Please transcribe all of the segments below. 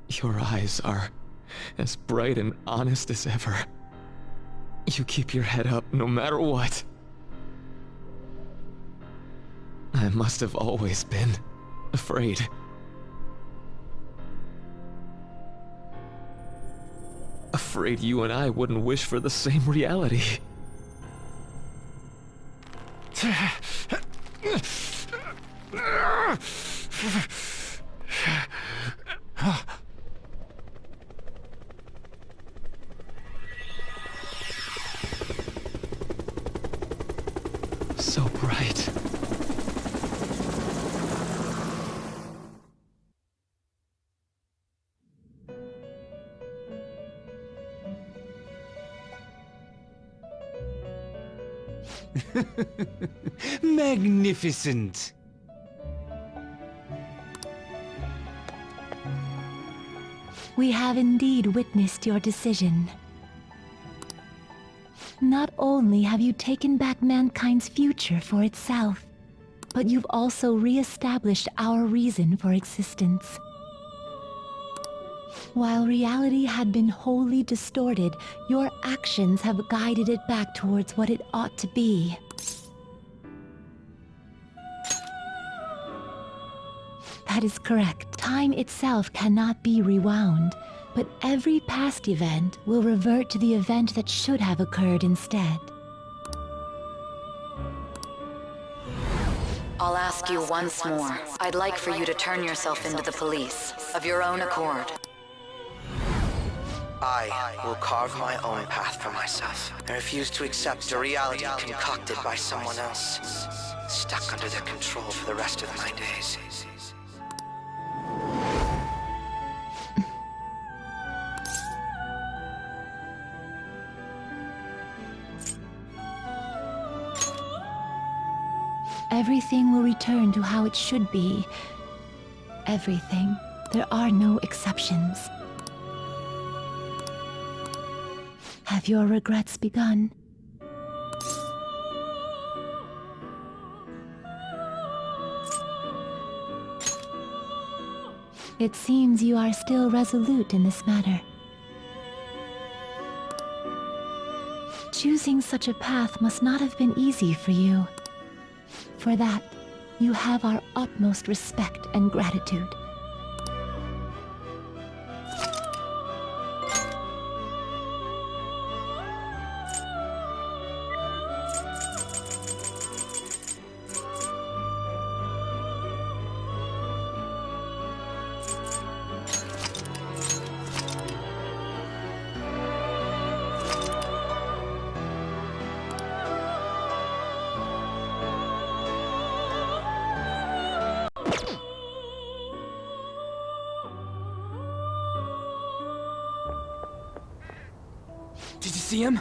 Your eyes are as bright and honest as ever. You keep your head up no matter what. I must have always been afraid. Afraid you and I wouldn't wish for the same reality. So bright. Magnificent! We have indeed witnessed your decision. Not only have you taken back mankind's future for itself, but you've also re-established our reason for existence. While reality had been wholly distorted, your actions have guided it back towards what it ought to be. That is correct. Time itself cannot be rewound, but every past event will revert to the event that should have occurred instead. I'll ask you once more. I'd like for you to turn yourself into the police, of your own accord. I will carve my own path for myself. I refuse to accept a reality concocted by someone else, stuck under their control for the rest of my days. Everything will return to how it should be. Everything. There are no exceptions. Have your regrets begun? It seems you are still resolute in this matter. Choosing such a path must not have been easy for you. For that, you have our utmost respect and gratitude. Did you see him?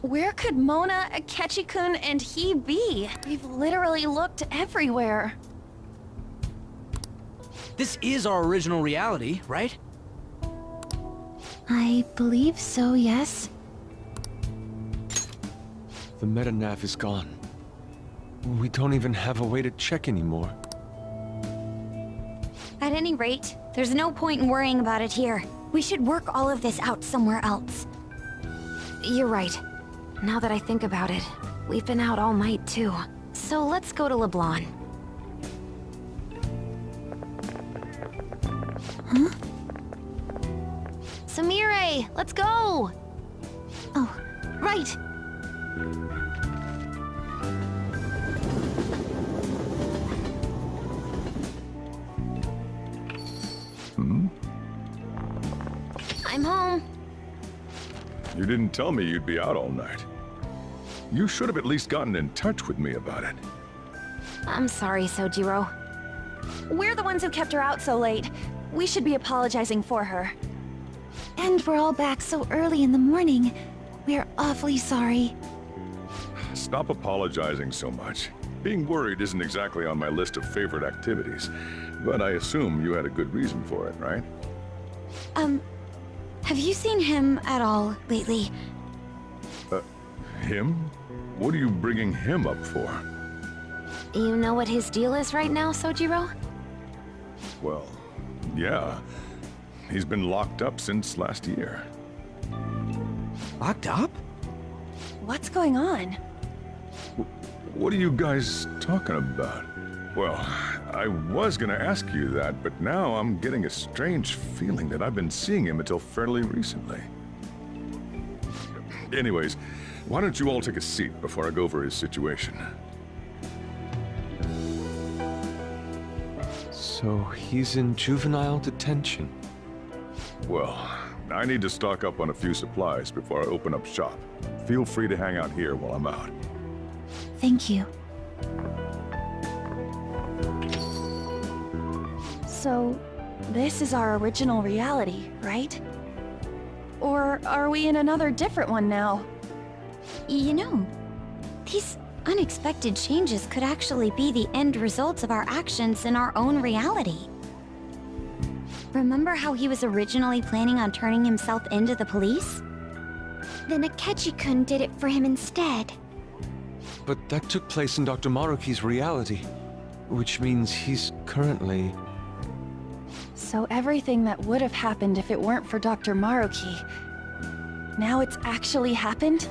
Where could Mona, Akechi-kun, and he be? We've literally looked everywhere. This is our original reality, right? I believe so, yes. The meta-nav is gone. We don't even have a way to check anymore. At any rate, there's no point in worrying about it here. We should work all of this out somewhere else. You're right. Now that I think about it, we've been out all night too. So let's go to LeBlanc. Huh? Samire, let's go! Oh, right! I'm home. You didn't tell me you'd be out all night. You should have at least gotten in touch with me about it. I'm sorry, Sojiro. We're the ones who kept her out so late. We should be apologizing for her. And we're all back so early in the morning. We're awfully sorry. Stop apologizing so much. Being worried isn't exactly on my list of favorite activities, but I assume you had a good reason for it, right? Have you seen him at all lately? Him? What are you bringing him up for? You know what his deal is right now, Sojiro? Well, yeah. He's been locked up since last year. Locked up? What's going on? What are you guys talking about? Well, I was gonna ask you that, but now I'm getting a strange feeling that I've been seeing him until fairly recently. Anyways, why don't you all take a seat before I go over his situation? So he's in juvenile detention. Well, I need to stock up on a few supplies before I open up shop. Feel free to hang out here while I'm out. Thank you. So, this is our original reality, right? Or are we in another different one now? You know, these unexpected changes could actually be the end results of our actions in our own reality. Remember how he was originally planning on turning himself into the police? Then Akechi-kun did it for him instead. But that took place in Dr. Maruki's reality, which means he's currently... So everything that would have happened if it weren't for Dr. Maruki, now it's actually happened?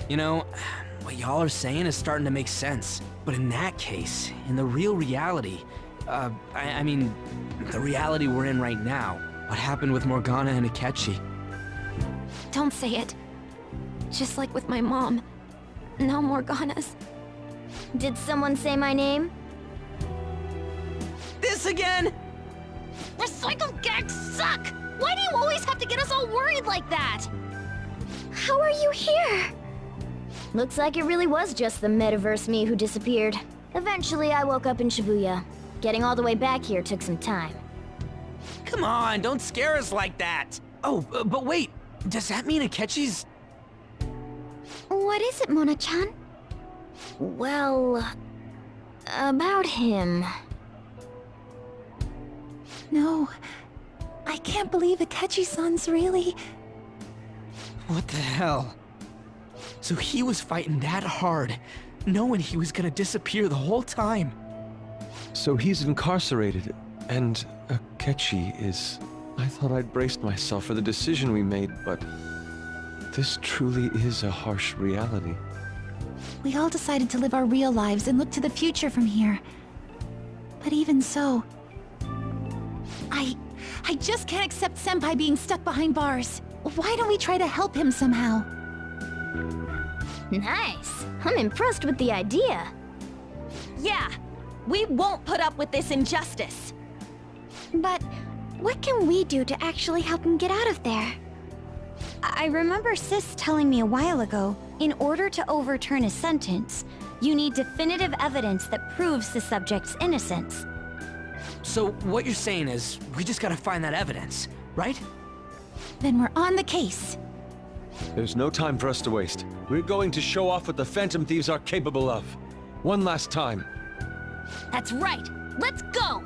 You know, what y'all are saying is starting to make sense. But in that case, in the real reality, I mean, the reality we're in right now, what happened with Morgana and Akechi? Don't say it. Just like with my mom. Now Morgana's. Did someone say my name? This again? Recycle gags suck! Why do you always have to get us all worried like that? How are you here? Looks like it really was just the metaverse me who disappeared. Eventually, I woke up in Shibuya. Getting all the way back here took some time. Come on, don't scare us like that! Oh, but wait, does that mean Akechi's... What is it, Mona-chan? Well... about him. No, I can't believe Akechi-san's really... What the hell? So he was fighting that hard, knowing he was gonna disappear the whole time. So he's incarcerated, and Akechi is... I thought I'd braced myself for the decision we made, but... this truly is a harsh reality. We all decided to live our real lives and look to the future from here. But even so... I just can't accept Senpai being stuck behind bars. Why don't we try to help him somehow? Nice. I'm impressed with the idea. Yeah, we won't put up with this injustice. But what can we do to actually help him get out of there? I remember Sis telling me a while ago, in order to overturn a sentence, you need definitive evidence that proves the subject's innocence. So what you're saying is, we just gotta find that evidence, right? Then we're on the case. There's no time for us to waste. We're going to show off what the Phantom Thieves are capable of. One last time. That's right. Let's go!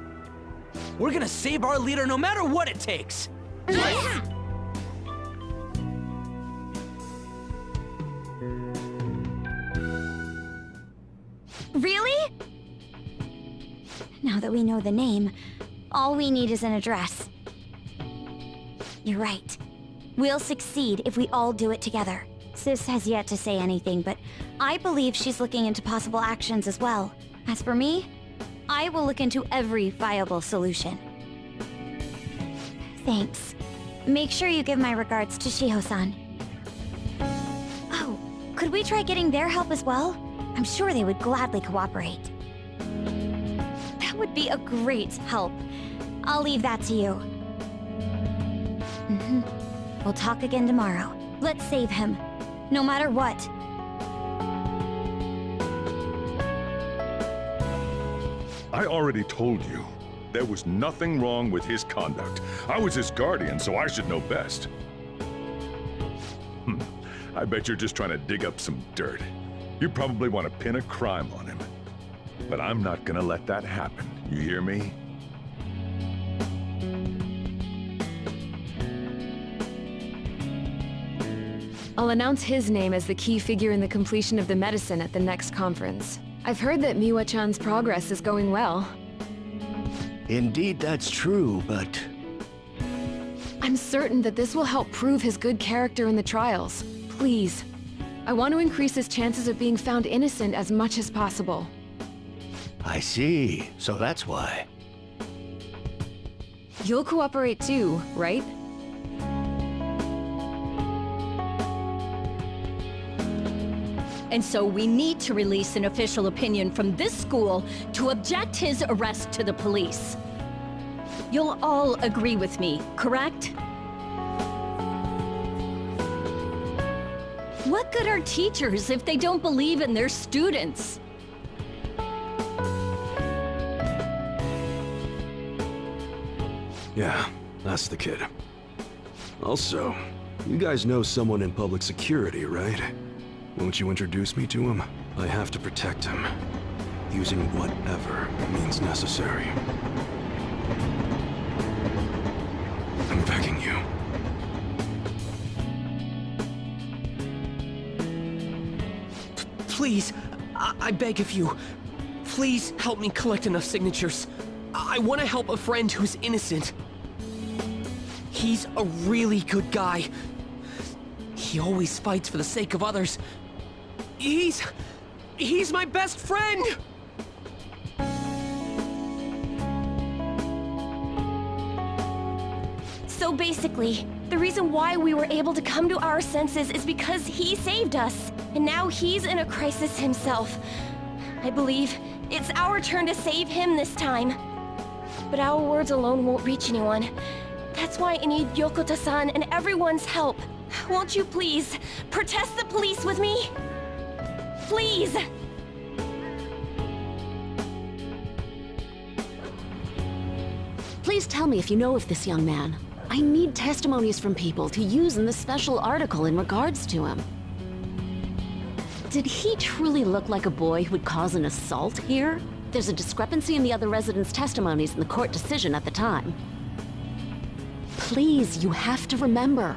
We're gonna save our leader no matter what it takes! Yeah! Really? Now that we know the name, all we need is an address. You're right. We'll succeed if we all do it together. Sis has yet to say anything, but I believe she's looking into possible actions as well. As for me, I will look into every viable solution. Thanks. Make sure you give my regards to Shiho-san. Oh, could we try getting their help as well? I'm sure they would gladly cooperate. That would be a great help. I'll leave that to you. We'll talk again tomorrow. Let's save him, no matter what. I already told you. There was nothing wrong with his conduct. I was his guardian, so I should know best. I bet you're just trying to dig up some dirt. You probably want to pin a crime on him. But I'm not gonna let that happen. You hear me? I'll announce his name as the key figure in the completion of the medicine at the next conference. I've heard that Miwa-chan's progress is going well. Indeed, that's true, but... I'm certain that this will help prove his good character in the trials. Please. I want to increase his chances of being found innocent as much as possible. I see. So that's why. You'll cooperate too, right? And so we need to release an official opinion from this school to object his arrest to the police. You'll all agree with me, correct? What good are teachers if they don't believe in their students? Yeah, that's the kid. Also, you guys know someone in public security, right? Won't you introduce me to him? I have to protect him, using whatever means necessary. I'm begging you. Please, I beg of you. Please help me collect enough signatures. I want to help a friend who's innocent. He's a really good guy. He always fights for the sake of others. He's my best friend! So basically, the reason why we were able to come to our senses is because he saved us. And now he's in a crisis himself. I believe it's our turn to save him this time. But our words alone won't reach anyone. That's why I need Yokota-san and everyone's help. Won't you please protest the police with me? Please! Please tell me if you know of this young man. I need testimonies from people to use in the special article in regards to him. Did he truly look like a boy who would cause an assault here? There's a discrepancy in the other residents' testimonies in the court decision at the time. Please, you have to remember.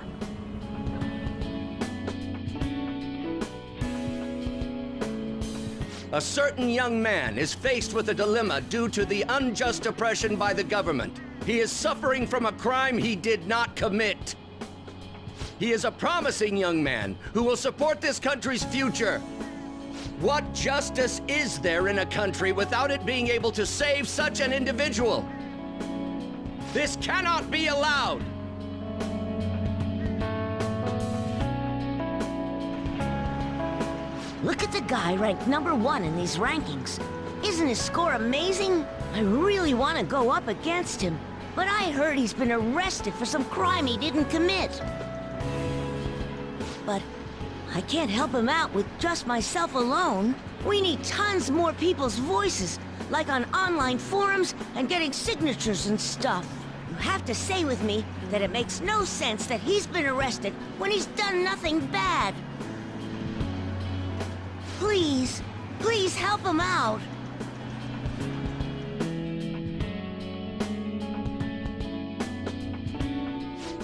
A certain young man is faced with a dilemma due to the unjust oppression by the government. He is suffering from a crime he did not commit. He is a promising young man who will support this country's future. What justice is there in a country without it being able to save such an individual? This cannot be allowed! Look at the guy ranked #1 in these rankings. Isn't his score amazing? I really want to go up against him, but I heard he's been arrested for some crime he didn't commit. But I can't help him out with just myself alone. We need tons more people's voices, like on online forums and getting signatures and stuff. You have to say with me that it makes no sense that he's been arrested when he's done nothing bad. Please, please help him out.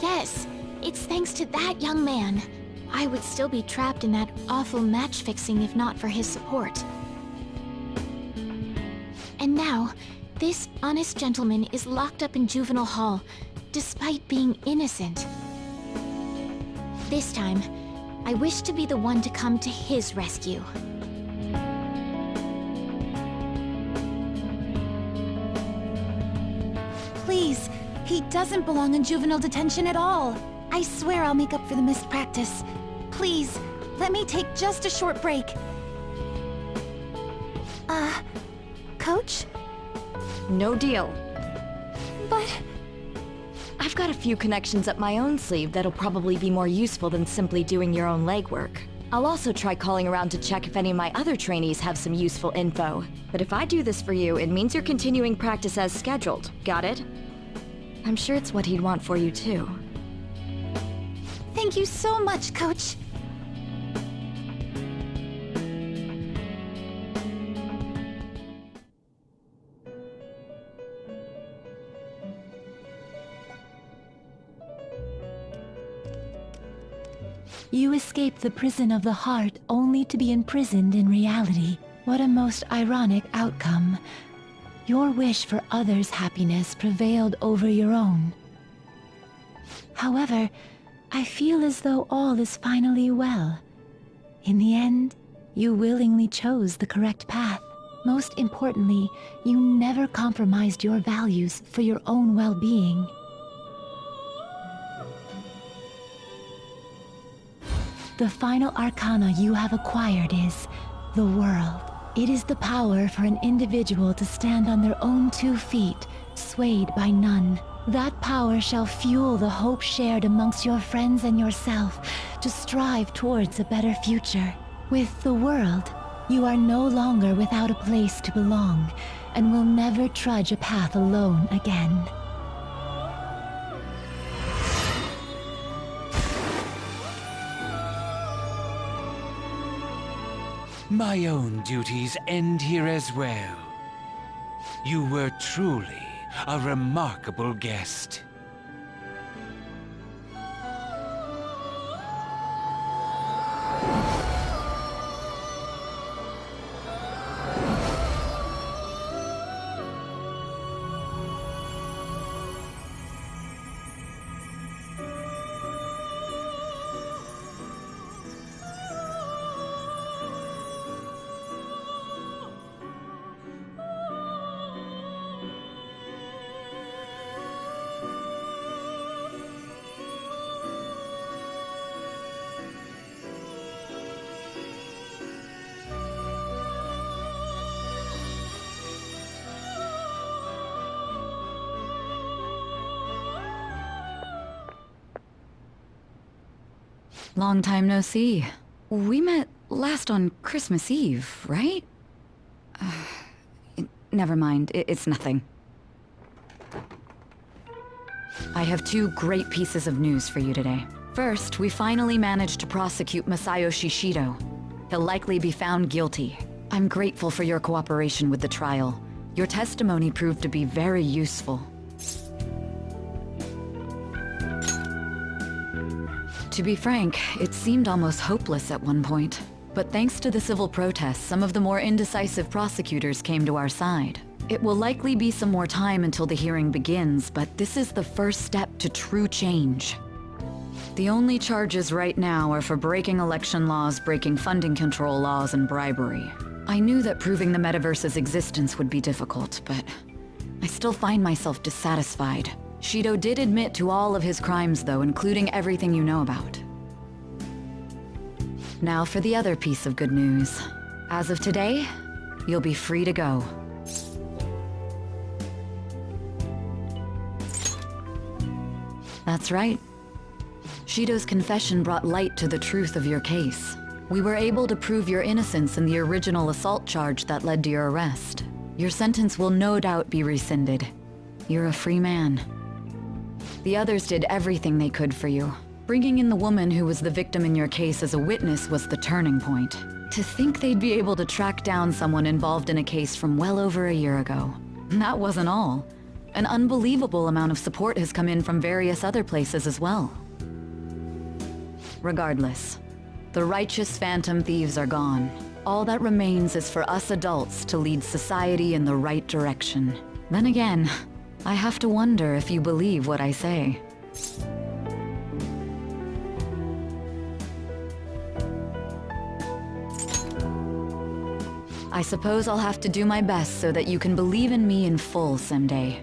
Yes, it's thanks to that young man. I would still be trapped in that awful match-fixing if not for his support. And now, this honest gentleman is locked up in juvenile hall, despite being innocent. This time, I wish to be the one to come to his rescue. Please, he doesn't belong in juvenile detention at all. I swear I'll make up for the missed practice. Please, let me take just a short break. Coach? No deal. But... I've got a few connections up my own sleeve that'll probably be more useful than simply doing your own legwork. I'll also try calling around to check if any of my other trainees have some useful info. But if I do this for you, it means you're continuing practice as scheduled. Got it? I'm sure it's what he'd want for you too. Thank you so much, Coach. You escape the prison of the heart only to be imprisoned in reality. What a most ironic outcome. Your wish for others' happiness prevailed over your own. However, I feel as though all is finally well. In the end, you willingly chose the correct path. Most importantly, you never compromised your values for your own well-being. The final arcana you have acquired is the world. It is the power for an individual to stand on their own 2 feet, swayed by none. That power shall fuel the hope shared amongst your friends and yourself to strive towards a better future. With the world, you are no longer without a place to belong, and will never trudge a path alone again. My own duties end here as well. You were truly a remarkable guest. Long time no see. We met last on Christmas Eve, right? Never mind, it's nothing. I have 2 great pieces of news for you today. First, we finally managed to prosecute Masayoshi Shido. He'll likely be found guilty. I'm grateful for your cooperation with the trial. Your testimony proved to be very useful. To be frank, it seemed almost hopeless at one point. But thanks to the civil protests, some of the more indecisive prosecutors came to our side. It will likely be some more time until the hearing begins, but this is the first step to true change. The only charges right now are for breaking election laws, breaking funding control laws, and bribery. I knew that proving the metaverse's existence would be difficult, but I still find myself dissatisfied. Shido did admit to all of his crimes, though, including everything you know about. Now for the other piece of good news. As of today, you'll be free to go. That's right. Shido's confession brought light to the truth of your case. We were able to prove your innocence in the original assault charge that led to your arrest. Your sentence will no doubt be rescinded. You're a free man. The others did everything they could for you. Bringing in the woman who was the victim in your case as a witness was the turning point. To think they'd be able to track down someone involved in a case from well over a year ago. That wasn't all. An unbelievable amount of support has come in from various other places as well. Regardless, the righteous phantom thieves are gone. All that remains is for us adults to lead society in the right direction. Then again, I have to wonder if you believe what I say. I suppose I'll have to do my best so that you can believe in me in full someday.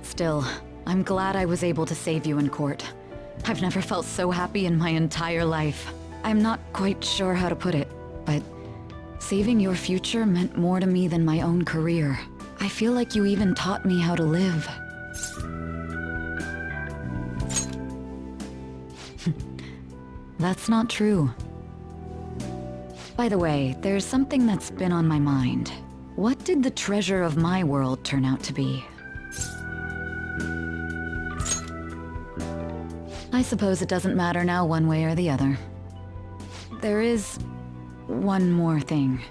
Still, I'm glad I was able to save you in court. I've never felt so happy in my entire life. I'm not quite sure how to put it, but saving your future meant more to me than my own career. I feel like you even taught me how to live. That's not true. By the way, there's something that's been on my mind. What did the treasure of my world turn out to be? I suppose it doesn't matter now one way or the other. There is one more thing.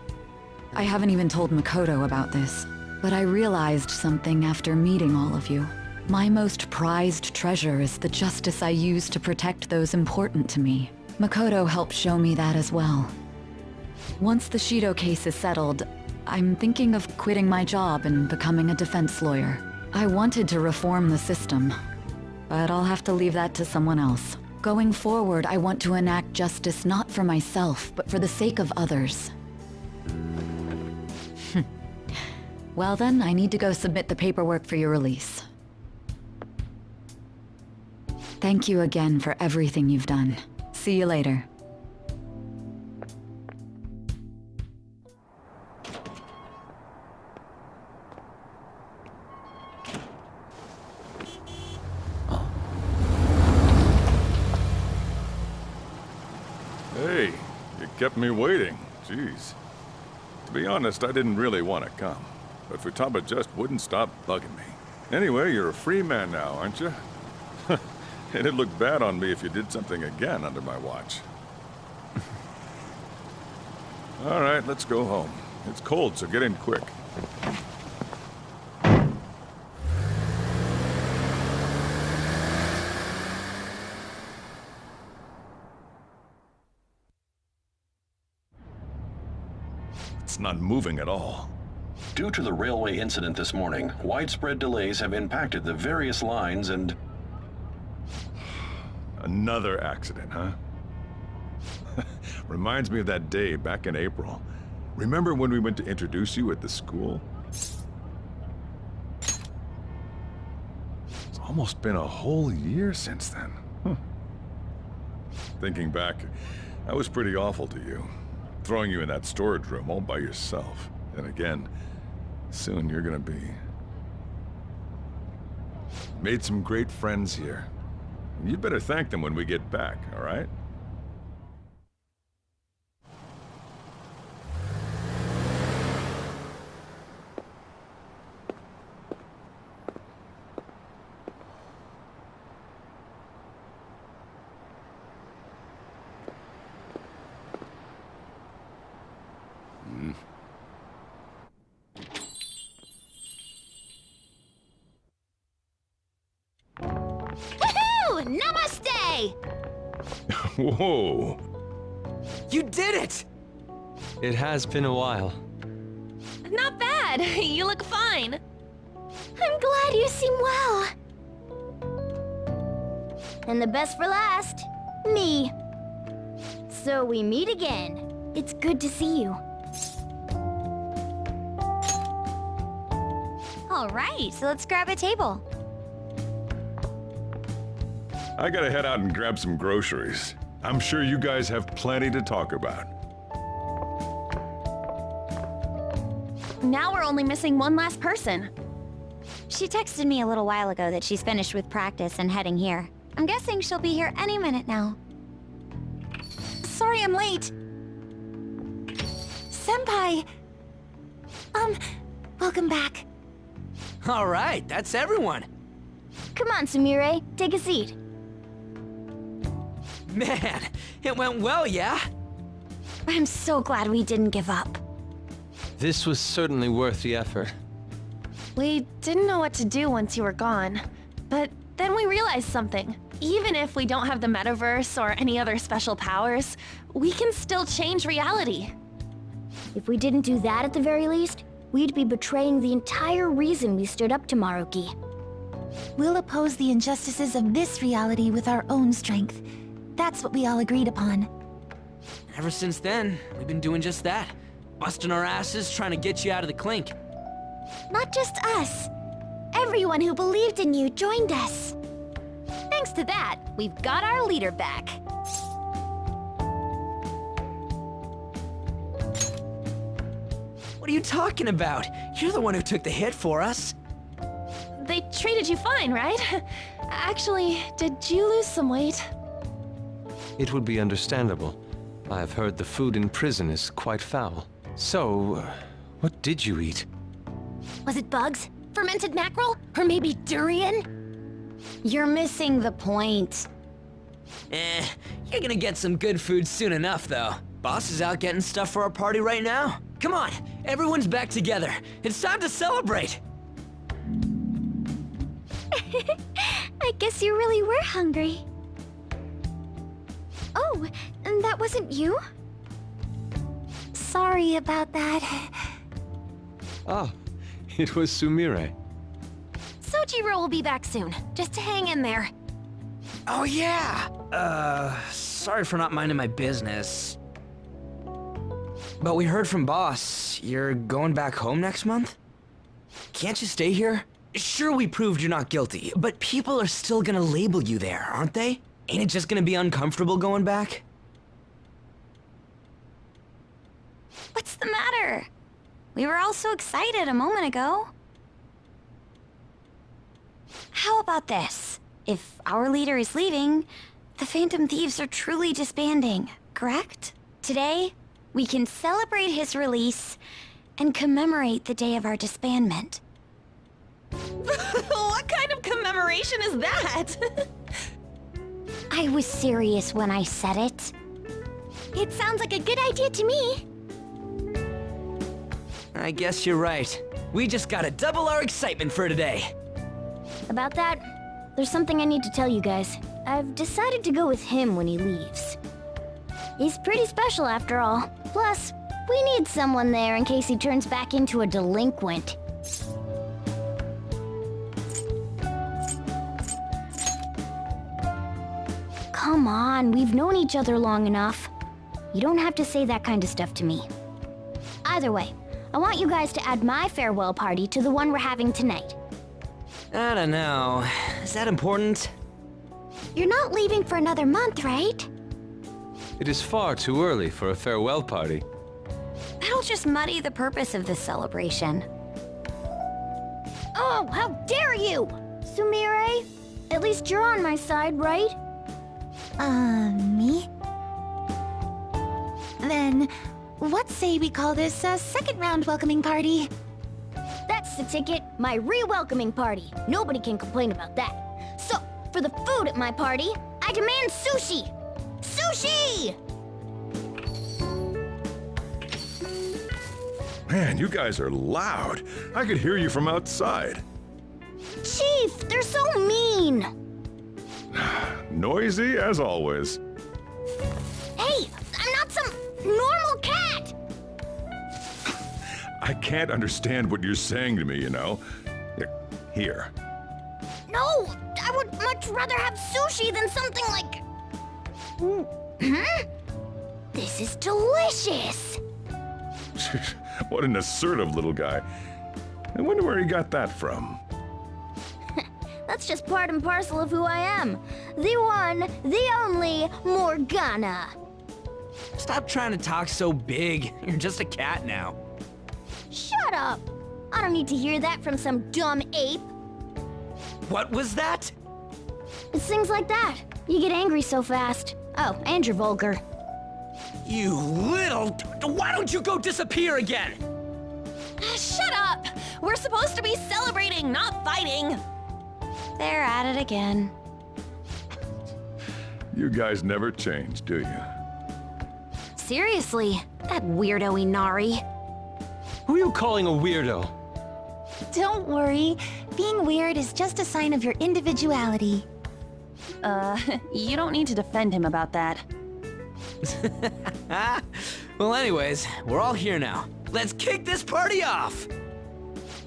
I haven't even told Makoto about this, but I realized something after meeting all of you. My most prized treasure is the justice I use to protect those important to me. Makoto helped show me that as well. Once the Shido case is settled, I'm thinking of quitting my job and becoming a defense lawyer. I wanted to reform the system, but I'll have to leave that to someone else. Going forward, I want to enact justice not for myself, but for the sake of others. Well then, I need to go submit the paperwork for your release. Thank you again for everything you've done. See you later. Hey, you kept me waiting. Jeez. To be honest, I didn't really want to come, but Futaba just wouldn't stop bugging me. Anyway, you're a free man now, aren't you? It'd look bad on me if you did something again under my watch. All right, let's go home. It's cold, so get in quick. It's not moving at all. Due to the railway incident this morning, widespread delays have impacted the various lines and... Another accident, huh? Reminds me of that day back in April. Remember when we went to introduce you at the school? It's almost been a whole year since then. Thinking back, I was pretty awful to you. Throwing you in that storage room all by yourself. And again, soon you're gonna be... Made some great friends here. You'd better thank them when we get back, all right? Namaste! Whoa! You did it! It has been a while. Not bad. You look fine. I'm glad you seem well. And the best for last, me. So we meet again. It's good to see you. All right, so let's grab a table. I gotta head out and grab some groceries. I'm sure you guys have plenty to talk about. Now we're only missing one last person. She texted me a little while ago that she's finished with practice and heading here. I'm guessing she'll be here any minute now. Sorry I'm late. Senpai! Welcome back. All right, that's everyone. Come on, Sumire, take a seat. Man, it went well, yeah? I'm so glad we didn't give up. This was certainly worth the effort. We didn't know what to do once you were gone, but then we realized something. Even if we don't have the metaverse or any other special powers, we can still change reality. If we didn't do that at the very least, we'd be betraying the entire reason we stood up to Maruki. We'll oppose the injustices of this reality with our own strength. That's what we all agreed upon. Ever since then, we've been doing just that. Busting our asses trying to get you out of the clink. Not just us. Everyone who believed in you joined us. Thanks to that, we've got our leader back. What are you talking about? You're the one who took the hit for us. They treated you fine, right? Actually, did you lose some weight? It would be understandable. I've heard the food in prison is quite foul. So, what did you eat? Was it bugs? Fermented mackerel? Or maybe durian? You're missing the point. You're gonna get some good food soon enough, though. Boss is out getting stuff for our party right now. Come on, everyone's back together. It's time to celebrate. I guess you really were hungry. Oh, Oh, and that wasn't you? Sorry about that. Ah, it was Sumire. Sojiro will be back soon. Just hang in there. Oh yeah! Sorry for not minding my business. But we heard from boss, you're going back home next month? Can't you stay here? Sure, we proved you're not guilty, but people are still gonna label you there, aren't they? Ain't it just gonna be uncomfortable going back? What's the matter? We were all so excited a moment ago. How about this? If our leader is leaving, the Phantom Thieves are truly disbanding, correct? Today, we can celebrate his release and commemorate the day of our disbandment. What kind of commemoration is that? I was serious when I said it. It sounds like a good idea to me. I guess you're right. We just gotta double our excitement for today. About that, there's something I need to tell you guys. I've decided to go with him when he leaves. He's pretty special after all. Plus, we need someone there in case he turns back into a delinquent. Come on, we've known each other long enough. You don't have to say that kind of stuff to me. Either way, I want you guys to add my farewell party to the one we're having tonight. I don't know. Is that important? You're not leaving for another month, right? It is far too early for a farewell party. That'll just muddy the purpose of this celebration. Oh, how dare you! Sumire, at least you're on my side, right? Me? Then, what say we call this a second round welcoming party? That's the ticket, my re-welcoming party. Nobody can complain about that. So, for the food at my party, I demand sushi! Sushi! Man, you guys are loud. I could hear you from outside. Chief, they're so mean! Noisy as always. Hey, I'm not some normal cat! I can't understand what you're saying to me, you know. Here. No, I would much rather have sushi than something like... This is delicious! What an assertive little guy. I wonder where he got that from. That's just part and parcel of who I am. The one, the only Morgana. Stop trying to talk so big. You're just a cat now. Shut up! I don't need to hear that from some dumb ape. What was that? It's things like that. You get angry so fast. Oh, and you're vulgar. You little... Why don't you go disappear again? Shut up! We're supposed to be celebrating, not fighting. They're at it again. You guys never change, do you? Seriously, that weirdo Inari. Who are you calling a weirdo? Don't worry. Being weird is just a sign of your individuality. You don't need to defend him about that. Well, anyways, we're all here now. Let's kick this party off!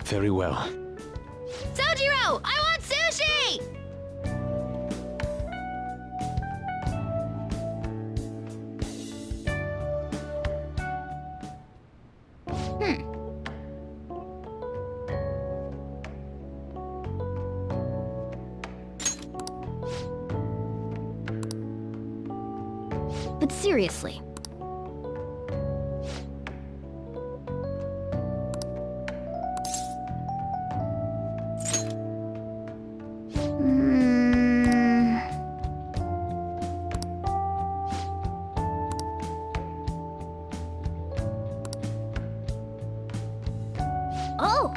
Very well. Sojiro, I want sushi! But seriously. Oh,